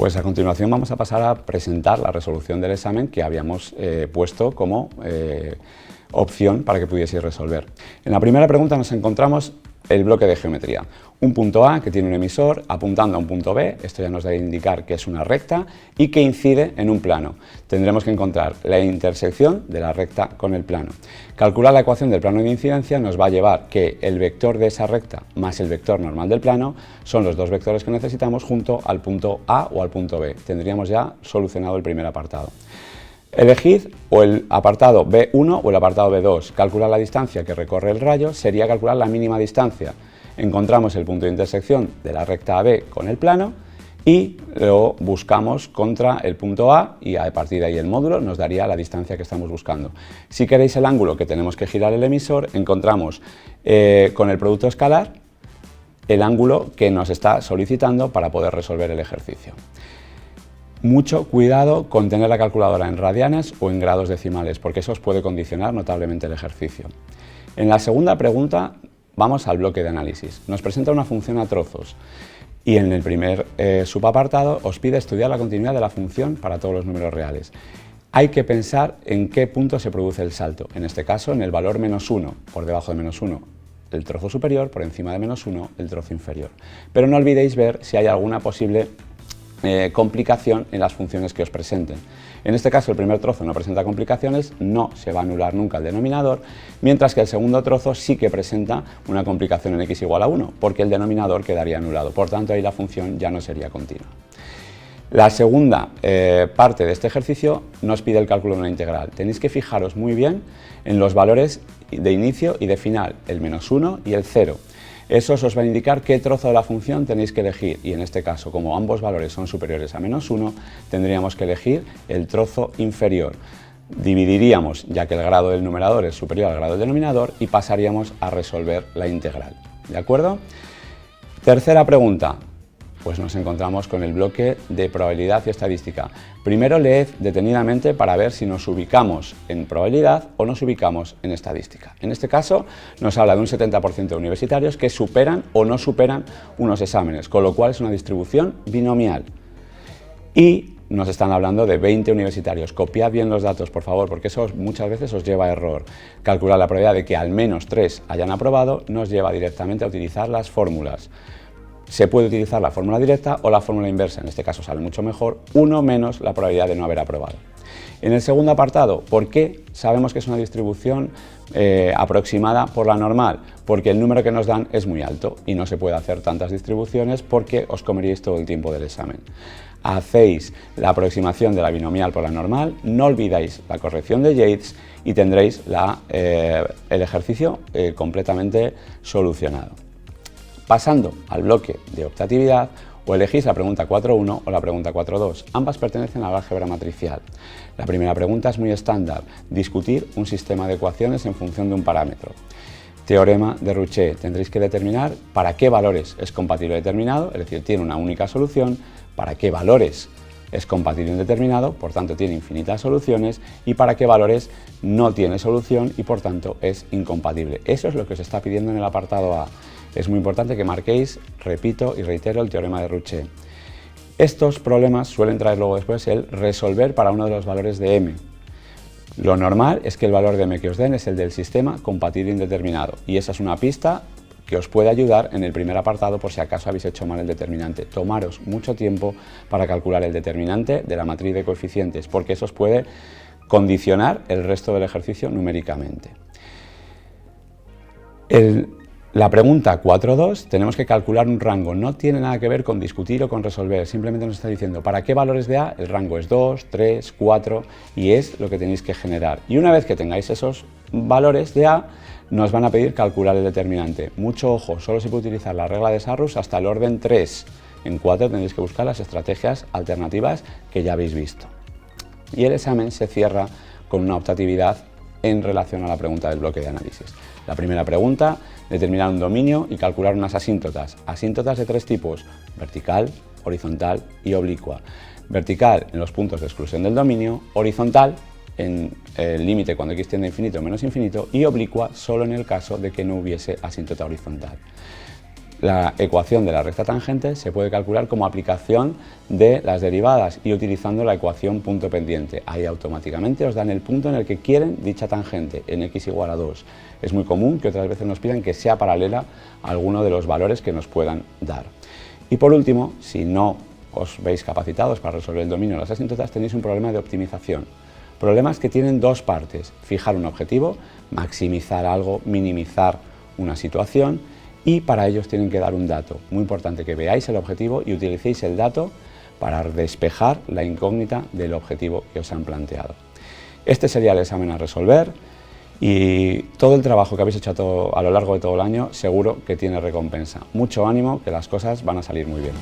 Pues a continuación vamos a pasar a presentar la resolución del examen que habíamos puesto como opción para que pudieseis resolver. En la primera pregunta nos encontramos el bloque de geometría. Un punto A que tiene un emisor apuntando a un punto B, esto ya nos da a indicar que es una recta y que incide en un plano. Tendremos que encontrar la intersección de la recta con el plano. Calcular la ecuación del plano de incidencia nos va a llevar que el vector de esa recta más el vector normal del plano son los dos vectores que necesitamos junto al punto A o al punto B. Tendríamos ya solucionado el primer apartado. Elegid o el apartado B1 o el apartado B2. Calcular la distancia que recorre el rayo sería calcular la mínima distancia. Encontramos el punto de intersección de la recta AB con el plano y lo buscamos contra el punto A y a partir de ahí el módulo nos daría la distancia que estamos buscando. Si queréis el ángulo que tenemos que girar el emisor, encontramos con el producto escalar el ángulo que nos está solicitando para poder resolver el ejercicio. Mucho cuidado con tener la calculadora en radianes o en grados decimales, porque eso os puede condicionar notablemente el ejercicio. En la segunda pregunta vamos al bloque de análisis. Nos presenta una función a trozos y en el primer subapartado os pide estudiar la continuidad de la función para todos los números reales. Hay que pensar en qué punto se produce el salto, en este caso en el valor -1, por debajo de -1 el trozo superior, por encima de -1 el trozo inferior. Pero no olvidéis ver si hay alguna posible complicación en las funciones que os presenten. En este caso el primer trozo no presenta complicaciones, no se va a anular nunca el denominador, mientras que el segundo trozo sí que presenta una complicación en x igual a 1, porque el denominador quedaría anulado, por tanto ahí la función ya no sería continua. La segunda parte de este ejercicio nos pide el cálculo de una integral. Tenéis que fijaros muy bien en los valores de inicio y de final, el -1 y el 0. Eso os va a indicar qué trozo de la función tenéis que elegir y en este caso, como ambos valores son superiores a -1, tendríamos que elegir el trozo inferior. Dividiríamos, ya que el grado del numerador es superior al grado del denominador, y pasaríamos a resolver la integral. ¿De acuerdo? Tercera pregunta. Pues nos encontramos con el bloque de probabilidad y estadística. Primero leed detenidamente para ver si nos ubicamos en probabilidad o nos ubicamos en estadística. En este caso nos habla de un 70% de universitarios que superan o no superan unos exámenes, con lo cual es una distribución binomial. Y nos están hablando de 20 universitarios. Copiad bien los datos, por favor, porque eso muchas veces os lleva a error. Calcular la probabilidad de que al menos 3 hayan aprobado nos lleva directamente a utilizar las fórmulas. Se puede utilizar la fórmula directa o la fórmula inversa, en este caso sale mucho mejor, 1 menos la probabilidad de no haber aprobado. En el segundo apartado, ¿por qué sabemos que es una distribución aproximada por la normal? Porque el número que nos dan es muy alto y no se puede hacer tantas distribuciones porque os comeríais todo el tiempo del examen. Hacéis la aproximación de la binomial por la normal, no olvidáis la corrección de Yates y tendréis el ejercicio completamente solucionado. Pasando al bloque de optatividad, o elegís la pregunta 4.1 o la pregunta 4.2. Ambas pertenecen al álgebra matricial. La primera pregunta es muy estándar, discutir un sistema de ecuaciones en función de un parámetro. Teorema de Rouchet, tendréis que determinar para qué valores es compatible determinado, es decir, tiene una única solución, para qué valores es compatible indeterminado, por tanto tiene infinitas soluciones, y para qué valores no tiene solución y por tanto es incompatible. Eso es lo que os está pidiendo en el apartado A. Es muy importante que marquéis, repito y reitero, el teorema de Rouchet. Estos problemas suelen traer luego después el resolver para uno de los valores de m. Lo normal es que el valor de m que os den es el del sistema compatible indeterminado y esa es una pista que os puede ayudar en el primer apartado por si acaso habéis hecho mal el determinante. Tomaros mucho tiempo para calcular el determinante de la matriz de coeficientes porque eso os puede condicionar el resto del ejercicio numéricamente. La pregunta 4.2 tenemos que calcular un rango, no tiene nada que ver con discutir o con resolver, simplemente nos está diciendo para qué valores de A el rango es 2, 3, 4 y es lo que tenéis que generar. Y una vez que tengáis esos valores de A, nos van a pedir calcular el determinante. Mucho ojo, solo se puede utilizar la regla de Sarrus hasta el orden 3. En 4 tendréis que buscar las estrategias alternativas que ya habéis visto. Y el examen se cierra con una optatividad en relación a la pregunta del bloque de análisis. La primera pregunta, determinar un dominio y calcular unas asíntotas. Asíntotas de tres tipos, vertical, horizontal y oblicua. Vertical en los puntos de exclusión del dominio, horizontal en el límite cuando x tiende a infinito o menos infinito y oblicua solo en el caso de que no hubiese asíntota horizontal. La ecuación de la recta tangente se puede calcular como aplicación de las derivadas y utilizando la ecuación punto pendiente. Ahí automáticamente os dan el punto en el que quieren dicha tangente, en x igual a 2. Es muy común que otras veces nos pidan que sea paralela a alguno de los valores que nos puedan dar. Y por último, si no os veis capacitados para resolver el dominio de las asíntotas, tenéis un problema de optimización. Problemas que tienen dos partes: fijar un objetivo, maximizar algo, minimizar una situación, y para ellos tienen que dar un dato. Muy importante que veáis el objetivo y utilicéis el dato para despejar la incógnita del objetivo que os han planteado. Este sería el examen a resolver y todo el trabajo que habéis hecho a lo largo de todo el año seguro que tiene recompensa. Mucho ánimo, que las cosas van a salir muy bien.